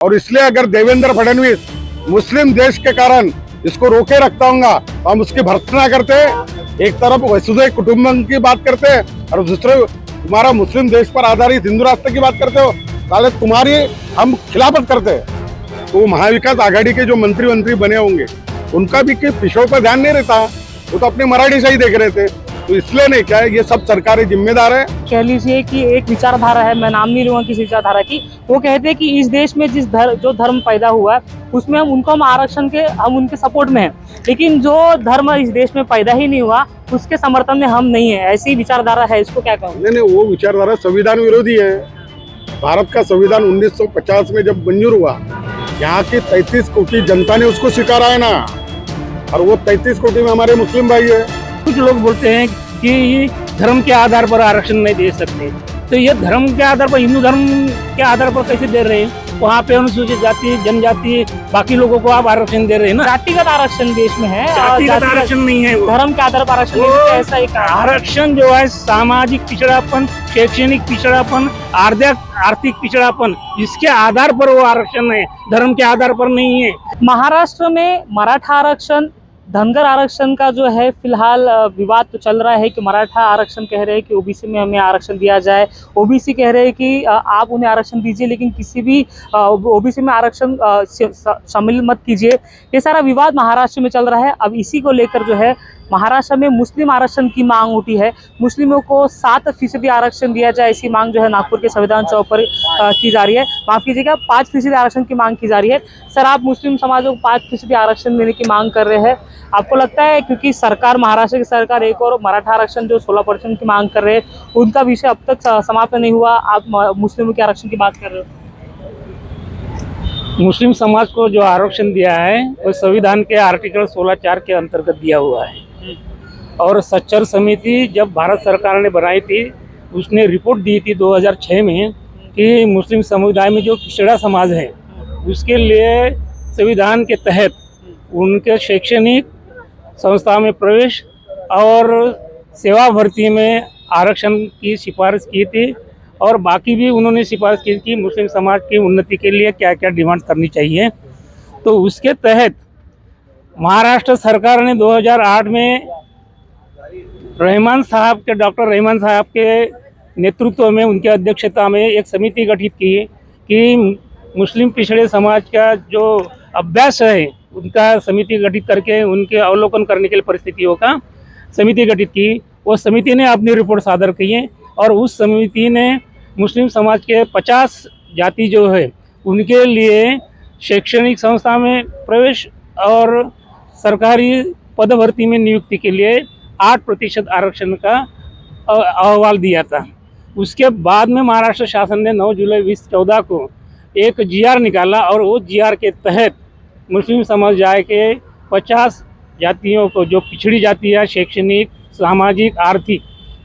और इसलिए अगर देवेंद्र फडणवीस मुस्लिम देश के कारण इसको रोके रखता होगा तो हम उसकी भर्त्सना करते। एक तरफ वसुधैव कुटुंबकम की बात करते और दूसरे तुम्हारा मुस्लिम देश पर आधारित हिंदू राष्ट्र की बात करते हो, साले तुम्हारी हम खिलाफत करते। तो महाविकास आघाड़ी के जो मंत्री बने होंगे उनका भी पिछड़ों पर ध्यान नहीं रहता, वो तो अपने मराठी से ही देख रहे थे। तो इसलिए नहीं, क्या है, ये सब सरकारी जिम्मेदार है। कह लीजिए कि एक विचारधारा है, मैं नाम नहीं लूंगा किसी विचारधारा की, वो कहते हैं कि इस देश में जो धर्म पैदा हुआ है उसमें हम आरक्षण के हम उनके सपोर्ट में हैं, लेकिन जो धर्म इस देश में पैदा ही नहीं हुआ उसके समर्थन में हम नहीं है। ऐसी विचारधारा है, इसको क्या कहूँ? नहीं, वो विचारधारा संविधान विरोधी है। भारत का संविधान 1950 में जब मंजूर हुआ, यहाँ की 33 कोटि जनता ने उसको स्वीकारा है ना, और वो 33 कोटि में हमारे मुस्लिम भाई है। कुछ लोग बोलते हैं कि धर्म के आधार पर आरक्षण नहीं दे सकते, तो ये धर्म के आधार पर, हिंदू धर्म के आधार पर कैसे दे रहे हैं? वहाँ पे अनुसूचित जाति, जनजाति, बाकी लोगों को आप आरक्षण दे रहे हैं ना। जातिगत आरक्षण देश में है, जातिगत आरक्षण नहीं है, धर्म के आधार पर आरक्षण नहीं है, ऐसा एक आरक्षण जो है सामाजिक पिछड़ापन, शैक्षणिक पिछड़ापन, आर्थिक पिछड़ापन, इसके आधार पर वो आरक्षण है, धर्म के आधार पर नहीं है। महाराष्ट्र में मराठा आरक्षण, धनगर आरक्षण का जो है फिलहाल विवाद तो चल रहा है कि मराठा आरक्षण कह रहे हैं कि ओबीसी में हमें आरक्षण दिया जाए, ओबीसी कह रहे हैं कि आप उन्हें आरक्षण दीजिए लेकिन किसी भी ओबीसी में आरक्षण शामिल मत कीजिए। ये सारा विवाद महाराष्ट्र में चल रहा है। अब इसी को लेकर जो है महाराष्ट्र में मुस्लिम आरक्षण की मांग उठी है। मुस्लिमों को 7% आरक्षण दिया जाए, ऐसी मांग जो है नागपुर के संविधान चौक पर की जा रही है। माफ कीजिएगा, 5% आरक्षण की मांग की जा रही है। सर, आप मुस्लिम समाज को 5% आरक्षण देने की मांग कर रहे हैं, आपको लगता है क्योंकि सरकार, महाराष्ट्र की सरकार एक और मराठा आरक्षण जो 16% की मांग कर रहे हैं उनका विषय अब तक समाप्त नहीं हुआ, आप मुस्लिमों के आरक्षण की बात कर रहे हो? मुस्लिम समाज को जो आरक्षण दिया है वो संविधान के आर्टिकल 16(4) के अंतर्गत दिया हुआ है। और सच्चर समिति जब भारत सरकार ने बनाई थी, उसने रिपोर्ट दी थी 2006 में कि मुस्लिम समुदाय में जो पिछड़ा समाज है उसके लिए संविधान के तहत उनके शैक्षणिक संस्था में प्रवेश और सेवा भर्ती में आरक्षण की सिफारिश की थी। और बाकी भी उन्होंने सिफारिश की कि मुस्लिम समाज की उन्नति के लिए क्या क्या डिमांड करनी चाहिए। तो उसके तहत महाराष्ट्र सरकार ने 2008 में डॉक्टर रहमान साहब के नेतृत्व में, उनके अध्यक्षता में एक समिति गठित की कि मुस्लिम पिछड़े समाज का जो अभ्यास है उनका समिति गठित करके उनके अवलोकन करने के लिए परिस्थितियों का समिति गठित की। वो समिति ने अपनी रिपोर्ट सादर की है और उस समिति ने मुस्लिम समाज के 50 जाति जो है उनके लिए शैक्षणिक संस्था में प्रवेश और सरकारी पद भर्ती में नियुक्ति के लिए 8% आरक्षण का अहवाल दिया था। उसके बाद में महाराष्ट्र शासन ने 9 जुलाई 2014 को एक GR निकाला और वो GR के तहत मुस्लिम समुदाय के 50 जातियों को, जो पिछड़ी जाति है, शैक्षणिक, सामाजिक, आर्थिक,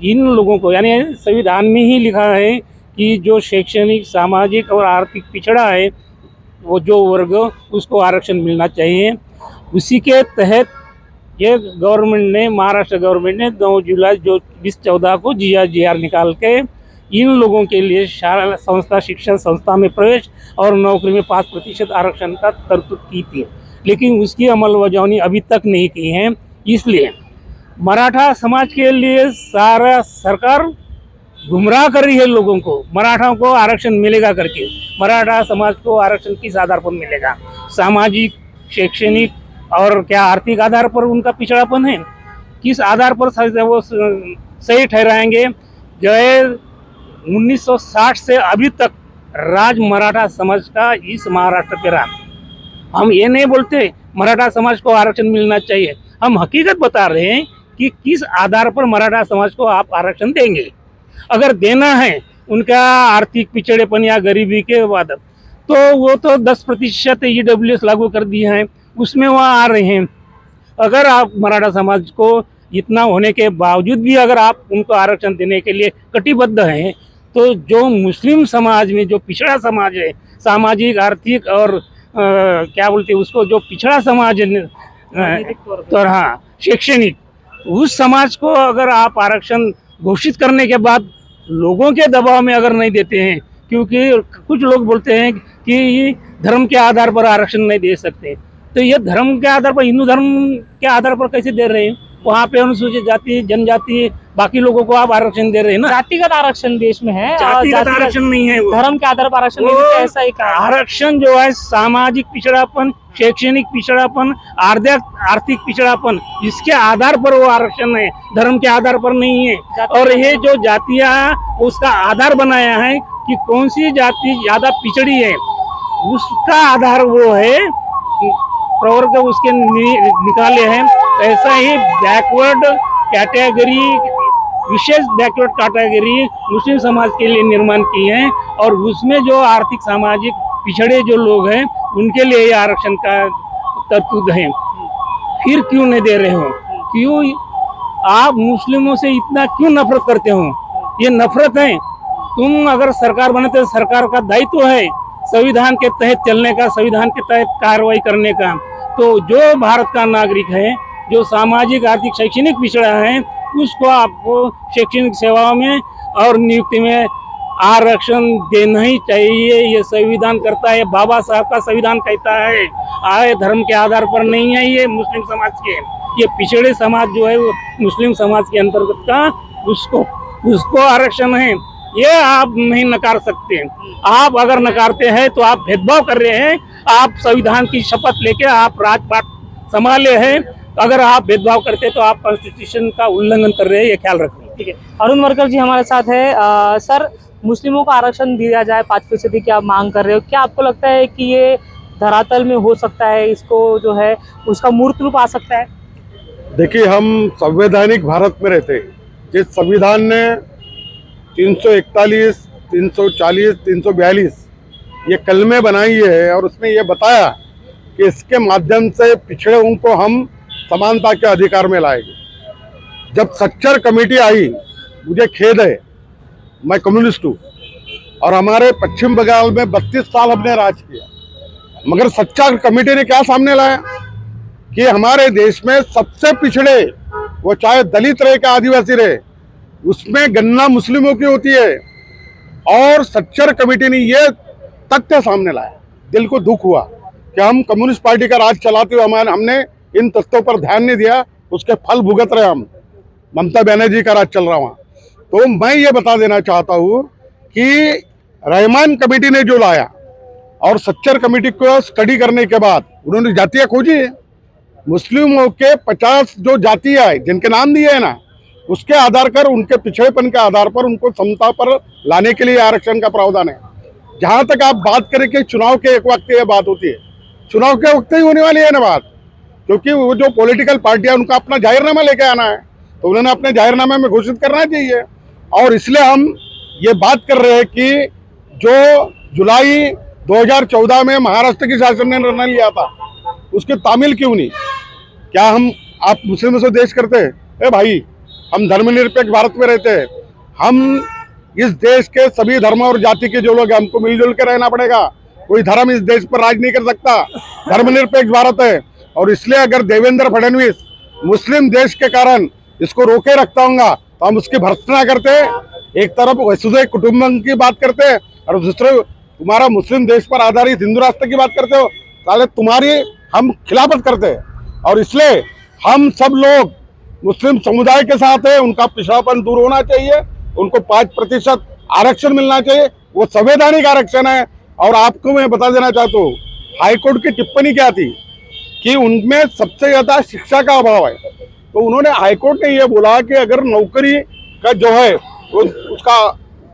इन लोगों को, यानी संविधान में ही लिखा है कि जो शैक्षणिक, सामाजिक और आर्थिक पिछड़ा है वो जो वर्ग, उसको आरक्षण मिलना चाहिए। उसी के तहत ये गवर्नमेंट ने, महाराष्ट्र गवर्नमेंट ने 9 जुलाई 2014 को GR निकाल के इन लोगों के लिए शाला संस्था, शिक्षण संस्था में प्रवेश और नौकरी में 5% आरक्षण का तरतूब की थी, लेकिन उसकी अमलबजावनी अभी तक नहीं की है। इसलिए मराठा समाज के लिए सारा सरकार गुमराह कर रही है लोगों को। मराठाओं को आरक्षण मिलेगा करके, मराठा समाज को आरक्षण किस आधार पर मिलेगा? सामाजिक, शैक्षणिक और क्या आर्थिक आधार पर उनका पिछड़ापन है? किस आधार पर वो सही ठहराएंगे? जो है 1960 से अभी तक राज मराठा समाज का इस महाराष्ट्र पे रहा। हम ये नहीं बोलते मराठा समाज को आरक्षण मिलना चाहिए, हम हकीकत बता रहे हैं कि किस आधार पर मराठा समाज को आप आरक्षण देंगे। अगर देना है उनका आर्थिक पिछड़ेपन या गरीबी के बाद, तो वो तो 10% EWS लागू कर दिए हैं, उसमें वहाँ आ रहे हैं। अगर आप मराठा समाज को इतना होने के बावजूद भी अगर आप उनको आरक्षण देने के लिए कटिबद्ध हैं, तो जो मुस्लिम समाज में जो पिछड़ा समाज है, सामाजिक, आर्थिक और क्या बोलते हैं उसको, जो पिछड़ा समाज है, तो हाँ, शैक्षणिक, उस समाज को अगर आप आरक्षण घोषित करने के बाद लोगों के दबाव में अगर नहीं देते हैं, क्योंकि कुछ लोग बोलते हैं कि धर्म के आधार पर आरक्षण नहीं दे सकते। तो ये धर्म के आधार पर, हिंदू धर्म के आधार पर कैसे दे रहे हैं? वहाँ पे अनुसूचित जाति, जनजाति, बाकी लोगों को आप आरक्षण दे रहे हैं ना। जातिगत आरक्षण देश में है, जातिगत आरक्षण नहीं है वो। धर्म के आधार पर आरक्षण वो नहीं देते, ऐसा ही कहा। आरक्षण जो है सामाजिक पिछड़ापन, शैक्षणिक पिछड़ापन, आर्थिक पिछड़ापन, इसके आधार पर वो आरक्षण है, धर्म के आधार पर नहीं है। और ये जो जातियां उसका आधार बनाया है कि कौन सी जाति ज्यादा पिछड़ी है, उसका आधार वो है, प्रवर्ग उसके निकाले हैं। ऐसा ही बैकवर्ड कैटेगरी, विशेष बैकवर्ड कैटेगरी मुस्लिम समाज के लिए निर्माण की है, और उसमें जो आर्थिक सामाजिक पिछड़े जो लोग हैं उनके लिए ये आरक्षण का तरतूद है। फिर क्यों नहीं दे रहे हो? क्यों आप मुस्लिमों से इतना क्यों नफरत करते हो? ये नफरत है। तुम अगर सरकार बने तो सरकार का दायित्व है संविधान के तहत चलने का, संविधान के तहत कार्रवाई करने का। तो जो भारत का नागरिक है, जो सामाजिक, आर्थिक, शैक्षणिक पिछड़ा है, उसको आपको शैक्षणिक सेवाओं में और नियुक्ति में आरक्षण देना ही चाहिए। ये संविधान करता है, बाबा साहब का संविधान कहता है। आय धर्म के आधार पर नहीं है ये मुस्लिम समाज के, ये पिछड़े समाज जो है वो मुस्लिम समाज के अंतर्गत का, उसको आरक्षण है। ये आप नहीं नकार सकते। आप अगर नकारते हैं तो आप भेदभाव कर रहे हैं। आप संविधान की शपथ लेके आप राजपाट संभाले हैं। अगर आप भेदभाव करते तो आप कॉन्स्टिट्यूशन का उल्लंघन कर रहे हैं, ये ख्याल रखें। ठीक है, अरुण वर्कर जी हमारे साथ है। सर, मुस्लिमों को आरक्षण दिया जाए 5% की आप मांग कर रहे हो, क्या आपको लगता है कि ये धरातल में हो सकता है, इसको जो है उसका मूर्त रूप आ सकता है? देखिए, हम संवैधानिक भारत में रहते हैं। जिस संविधान ने 341, 340, 342 ये कलमे बनाई है, और उसमें ये बताया कि इसके माध्यम से पिछड़ों को हम समानता के अधिकार में लाएंगे। जब सच्चर कमेटी आई, मुझे खेद है, मैं कम्युनिस्ट हूँ और हमारे पश्चिम बंगाल में 32 साल हमने राज किया, मगर सच्चर कमेटी ने क्या सामने लाया कि हमारे देश में सबसे पिछड़े, वो चाहे दलित रहे या आदिवासी रहे, उसमें गणना मुस्लिमों की होती है। और सच्चर कमेटी ने ये तथ्य सामने लाया। दिल को दुख हुआ कि हम कम्युनिस्ट पार्टी का राज चलाते हुए हमने इन तथ्यों पर ध्यान नहीं दिया, उसके फल भुगत रहे हम। ममता बनर्जी का राज चल रहा वहाँ। तो मैं ये बता देना चाहता हूँ कि रहमान कमेटी ने जो लाया और सच्चर कमेटी को स्टडी करने के बाद उन्होंने जातियाँ खोजी। मुस्लिमों के 50 जो जातियाँ है जिनके नाम दिए हैं ना, उसके आधार पर, उनके पिछड़ेपन के आधार पर उनको समता पर लाने के लिए आरक्षण का प्रावधान है। जहाँ तक आप बात करें कि चुनाव के एक वक्त ये बात होती है, चुनाव के वक्त ही होने वाली है ना बात, क्योंकि वो जो पॉलिटिकल पार्टियां उनका अपना जाहिरनामा लेके आना है, तो उन्होंने अपने जाहिरनामे में घोषित करना चाहिए। और इसलिए हम ये बात कर रहे हैं कि जो जुलाई 2014 में महाराष्ट्र की शासन ने निर्णय लिया था, उसकी तामील क्यों नहीं? क्या आप मुस्लिमों से देश करते हैं? ए भाई, हम धर्मनिरपेक्ष भारत में रहते हैं। हम इस देश के सभी धर्म और जाति के जो लोग हैं, हमको मिलजुल के रहना पड़ेगा। कोई धर्म इस देश पर राज नहीं कर सकता। धर्मनिरपेक्ष भारत है, और इसलिए अगर देवेंद्र फडणवीस मुस्लिम देश के कारण इसको रोके रखता होगा तो हम उसकी भर्त्सना करते। एक तरफ वसुधैव कुटुंबकम की बात करते और दूसरे तुम्हारा मुस्लिम देश पर आधारित हिंदू राष्ट्र की बात करते हो। साले तुम्हारी हम खिलाफत करते हैं, और इसलिए हम सब लोग मुस्लिम समुदाय के साथ है। उनका पिछड़ापन दूर होना चाहिए, उनको 5% आरक्षण मिलना चाहिए। वो संवैधानिक आरक्षण है। और आपको मैं बता देना चाहता हूँ, हाईकोर्ट की टिप्पणी क्या थी कि उनमें सबसे ज्यादा शिक्षा का अभाव है। तो उन्होंने, हाईकोर्ट ने ये बोला कि अगर नौकरी का जो है वो उसका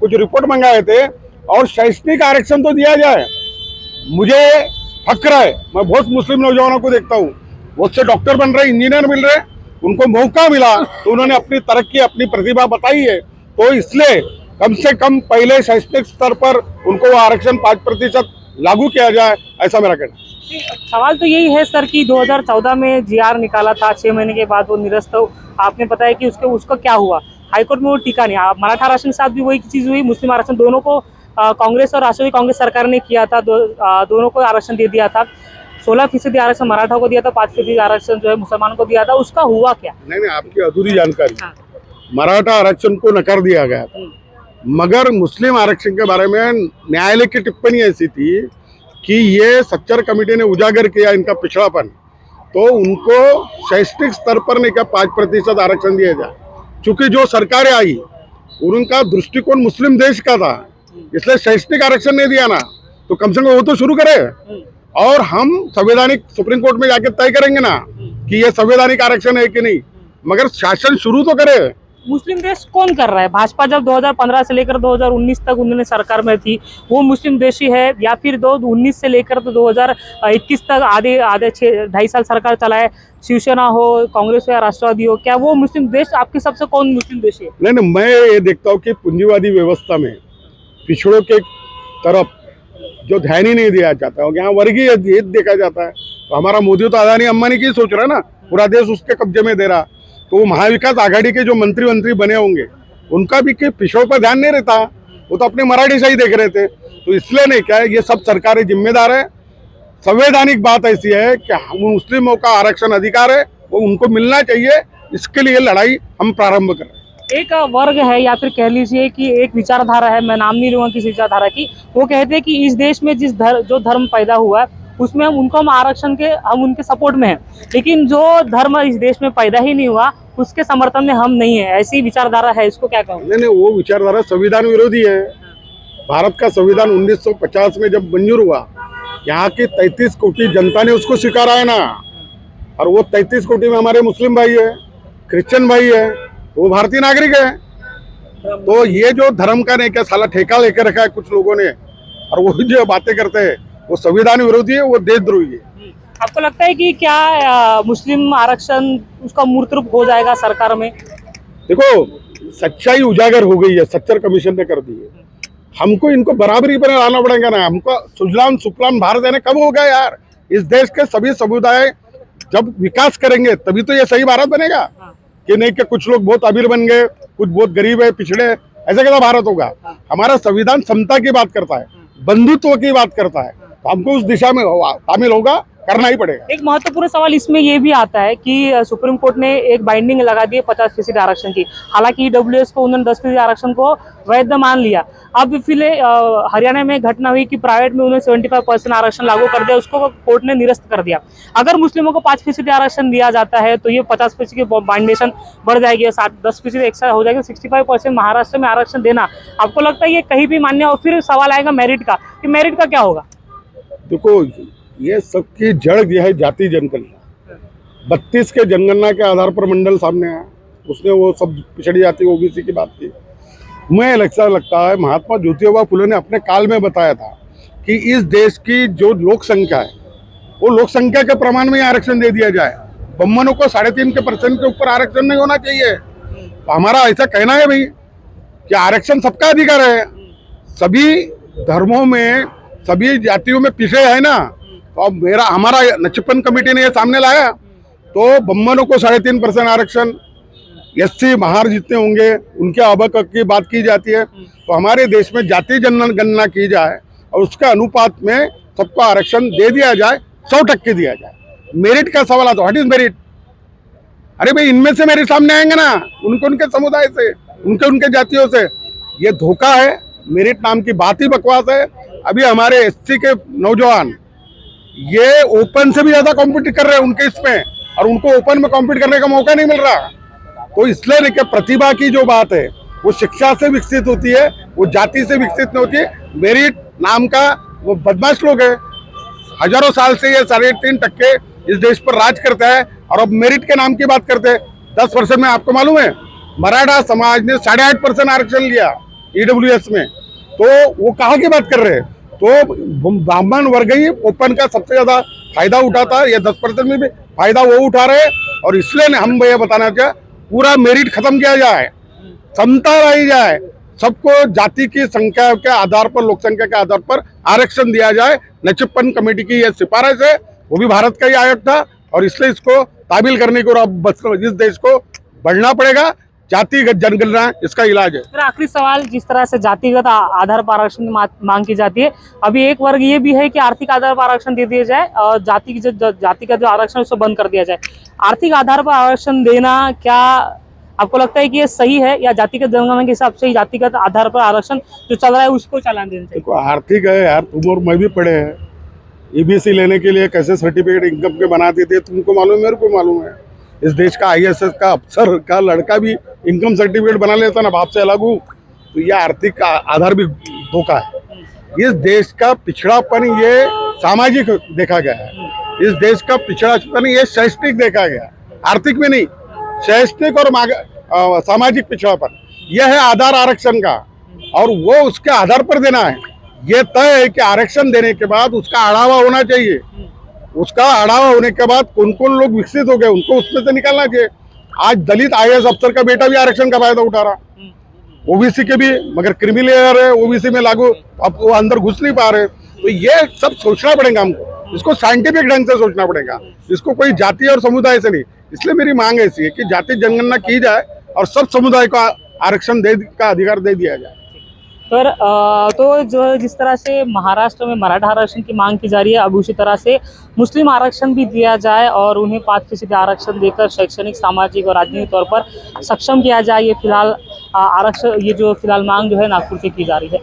कुछ रिपोर्ट मंगाए थे और शैक्षणिक आरक्षण तो दिया जाए। मुझे फक्र है, मैं बहुत मुस्लिम नौजवानों को देखता हूँ, बहुत से डॉक्टर बन रहे, इंजीनियर मिल रहे, उनको मौका मिला तो उन्होंने अपनी तरक्की, अपनी प्रतिभा बताई है। तो इसलिए कम से कम पहले शैक्षणिक स्तर पर उनको आरक्षण 5% लागू किया जाए, ऐसा मेरा कहना है। सवाल तो यही है सर कि 2014 में जीआर निकाला था, 6 महीने के बाद वो निरस्त हो, आपने बताया कि उसका क्या हुआ, हाईकोर्ट में वो टिका नहीं। मराठा आरक्षण के साथ भी वही चीज़ हुई, मुस्लिम आरक्षण दोनों को कांग्रेस और राष्ट्रीय कांग्रेस सरकार ने किया था, दोनों को आरक्षण दे दिया था। 16% आरक्षण मराठा को दिया था, 5% आरक्षण जो है मुसलमानों को दिया था। उसका हुआ क्या? नहीं, आपकी अधूरी जानकारी। मराठा आरक्षण को नकार दिया गया था, मगर मुस्लिम आरक्षण के बारे में न्यायालय की टिप्पणी ऐसी थी कि ये सच्चर कमेटी ने उजागर किया इनका पिछड़ापन, तो उनको शैक्षणिक स्तर पर नहीं क्या 5% आरक्षण दिया जाए। चूंकि जो सरकारें आई उनका दृष्टिकोण मुस्लिम देश का था, इसलिए शैक्षणिक आरक्षण नहीं दिया ना, तो कम से कम वो तो शुरू करे। और हम संवैधानिक सुप्रीम कोर्ट में जाके तय करेंगे ना कि ये संवैधानिक आरक्षण है कि नहीं, मगर शासन शुरू तो करे। मुस्लिम देश कौन कर रहा है? भाजपा जब 2015 से लेकर 2019 तक उन्होंने सरकार में थी, वो मुस्लिम देश ही है, या फिर 2019 से लेकर तो 2021 तक आधे 2.5 साल सरकार चलाए, शिवसेना हो, कांग्रेस हो या राष्ट्रवादी हो, क्या वो मुस्लिम देश आपके सबसे कौन मुस्लिम देश है? नहीं, मैं ये देखता हूँ कि पूंजीवादी व्यवस्था में पिछड़ों के तरफ जो ध्यान ही नहीं दिया जाता है, यहाँ वर्गीय हित देखा जाता है। तो हमारा मोदी तो अदानी अंबानी की सोच रहा है ना, पूरा देश उसके कब्जे में दे रहा। तो महाविकास आघाड़ी के जो मंत्री बने होंगे उनका भी कि पिछड़ों पर ध्यान नहीं रहता, वो तो अपने मराठी से ही देख रहे थे। तो इसलिए नहीं क्या है, ये सब सरकारें जिम्मेदार है। संवैधानिक बात ऐसी है कि मुस्लिमों का आरक्षण अधिकार है, वो उनको मिलना चाहिए। इसके लिए लड़ाई हम प्रारंभ कर रहे हैं। एक वर्ग है या फिर कह लीजिए कि एक विचारधारा है, मैं नाम नहीं लूंगा किसी विचारधारा की, वो कहते हैं कि इस देश में जो धर्म पैदा हुआ है उसमें हम उनके सपोर्ट में हैं, लेकिन जो धर्म इस देश में पैदा ही नहीं हुआ उसके समर्थन में हम नहीं है। ऐसी विचारधारा है, इसको क्या कहूँ? नहीं, वो विचारधारा संविधान विरोधी है। भारत का संविधान 1950 में जब मंजूर हुआ, यहाँ की 33 कोटि जनता ने उसको स्वीकारा है ना, और वो 33 कोटि में हमारे मुस्लिम भाई है, क्रिश्चियन भाई है, वो भारतीय नागरिक है। तो ये जो धर्म का नहीं क्या साला ठेका लेकर रखा है कुछ लोगों ने, और वो जो बातें करते हैं वो संविधान विरोधी है, वो देशद्रोही है। आपको लगता है कि क्या मुस्लिम आरक्षण उसका मूर्त रूप हो जाएगा सरकार में? देखो, सच्चाई उजागर हो गई है, सच्चर कमीशन ने कर दी है। हमको इनको बराबरी पर लाना पड़ेगा ना। हमको सुजलाम सुफलाम भारत देने कब होगा यार? इस देश के सभी समुदाय जब विकास करेंगे तभी तो ये सही भारत बनेगा। कि नहीं कि कुछ लोग बहुत अमीर बन गए, कुछ बहुत गरीब है, पिछड़े, ऐसा कैसा भारत होगा? हमारा संविधान समता की बात करता है, बंधुत्व की बात करता है। तो हमको उस दिशा में शामिल होगा, करना ही पड़ेगा। एक महत्वपूर्ण सवाल इसमें ये भी आता है कि सुप्रीम कोर्ट ने एक बाइंडिंग लगा दी है 50% आरक्षण की। हालांकि ईडब्ल्यूएस को उन्होंने 10% आरक्षण को वैध मान लिया। अब फिलहाल हरियाणा में घटना हुई कि प्राइवेट में उन्होंने 75% आरक्षण लागू कर दिया, उसको कोर्ट ने निरस्त कर दिया। अगर मुस्लिमों को 5% आरक्षण दिया जाता है तो ये 50% की बाइंडेशन बढ़ जाएगी, 10% एक्स्ट्रा हो जाएगी, 65% महाराष्ट्र में आरक्षण देना। आपको लगता है ये कहीं भी मान्य? और फिर सवाल आएगा मेरिट का, कि मेरिट का क्या होगा? देखो, ये सबकी जड़ यह है जाति जनगणना। 32 के जनगणना के आधार पर मंडल सामने आया, उसने वो सब पिछड़ी जाति ओबीसी की बात की। मैं ऐसा लगता है महात्मा ज्योतिबा फुले ने अपने काल में बताया था कि इस देश की जो लोक संख्या है वो लोक संख्या के प्रमाण में आरक्षण दे दिया जाए। ब्राह्मणों को 3.5% के ऊपर आरक्षण नहीं होना चाहिए। तो हमारा ऐसा कहना है भाई कि आरक्षण सबका अधिकार है। सभी धर्मों में, सभी जातियों में पिछड़े है ना। और हमारा नचिपन कमेटी ने ये सामने लाया, तो ब्राह्मणों को 3.5% आरक्षण, एससी महार जितने होंगे उनके अबक की बात की जाती है। तो हमारे देश में जाति जनगणना की जाए और उसके अनुपात में सबको आरक्षण दे दिया जाए, 100% दिया जाए। मेरिट का सवाल आता है, व्हाट इज मेरिट? अरे भाई, इनमें से मेरिट सामने आएंगे ना, उनके समुदाय से, उनके जातियों से। ये धोखा है, मेरिट नाम की बात ही बकवास है। अभी हमारे एससी के नौजवान ये ओपन से भी ज्यादा कॉम्पिट कर रहे हैं उनके इसमें, और उनको ओपन में कॉम्पिट करने का मौका नहीं मिल रहा। तो इसलिए नहीं कि प्रतिभा की जो बात है वो शिक्षा से विकसित होती है, वो जाति से विकसित नहीं होती है। मेरिट नाम का वो बदमाश लोग है, हजारों साल से ये 3.5% इस देश पर राज करता है, और अब मेरिट के नाम की बात करते हैं। 10% में आपको मालूम है मराठा समाज ने 8.5% आरक्षण लिया ईडब्ल्यूएस में। तो वो कहाँ की बात कर रहे हैं? तो ब्राह्मण वर्ग ही ओपन का सबसे ज्यादा फायदा उठाता है। ये 10% में भी फायदा वो उठा रहे हैं, और इसलिए हम ये बताना चाहे पूरा मेरिट खत्म किया जाए, समता लाई जाए, सबको जाति की संख्या के आधार पर, लोक संख्या के आधार पर आरक्षण दिया जाए। नचिपन कमेटी की यह सिफारिश है, वो भी भारत का ही आयोग था, और इसलिए इसको तामील करने को और इस देश को बढ़ना पड़ेगा। जातिगत जनगणना इसका इलाज है। फिर आखिरी सवाल, जिस तरह से जातिगत आधार पर आरक्षण की मांग की जाती है, अभी एक वर्ग ये भी है कि आर्थिक आधार पर आरक्षण दे दिया जाए और जाति का जो आरक्षण उसको बंद कर दिया जाए। आर्थिक आधार पर आरक्षण देना क्या आपको लगता है कि ये सही है, या जातिगत जनगणना के हिसाब से ही जातिगत आधार पर आरक्षण जो चल रहा है उसको चलान देना चाहिए? देखो, आर्थिक है यार, तुम और मैं भी पढ़े हैं। ईबीसी लेने के लिए कैसे सर्टिफिकेट इनकम के बनाते थे, तुमको मालूम है, मेरे को मालूम है। इस देश का आईएएस का अफसर का लड़का भी इनकम सर्टिफिकेट बना लेता ना, बाप से अलग हूँ, तो यह आर्थिक आधार भी धोखा है। इस देश का पिछड़ापन ये सामाजिक देखा गया है, इस देश का पिछड़ापन ये शैक्षणिक देखा गया, आर्थिक में नहीं, शैक्षणिक और सामाजिक पिछड़ापन यह है आधार आरक्षण का, और वो उसके आधार पर देना है। ये तय है कि आरक्षण देने के बाद उसका अढ़ावा होना चाहिए, उसका अढ़ावा होने के बाद कौन कौन लोग विकसित हो गए उनको उसमें से निकालना चाहिए। आज दलित आईएएस अफसर का बेटा भी आरक्षण का फायदा उठा रहा, ओबीसी के भी, मगर क्रिमी लेयर है ओबीसी में लागू, अब वो अंदर घुस नहीं पा रहे। तो ये सब सोचना पड़ेगा हमको, इसको साइंटिफिक ढंग से सोचना पड़ेगा, इसको कोई जाति और समुदाय से नहीं। इसलिए मेरी मांग ऐसी है कि जाति जनगणना की जाए और सब समुदाय को आरक्षण का अधिकार दे दिया जाए। तर तो जो जिस तरह से महाराष्ट्र में मराठा आरक्षण की मांग की जा रही है, अब उसी तरह से मुस्लिम आरक्षण भी दिया जाए और उन्हें 5% आरक्षण देकर शैक्षणिक, सामाजिक और राजनीतिक तौर पर सक्षम किया जाए। ये फिलहाल आरक्षण, ये जो फिलहाल मांग जो है नागपुर से की जा रही है।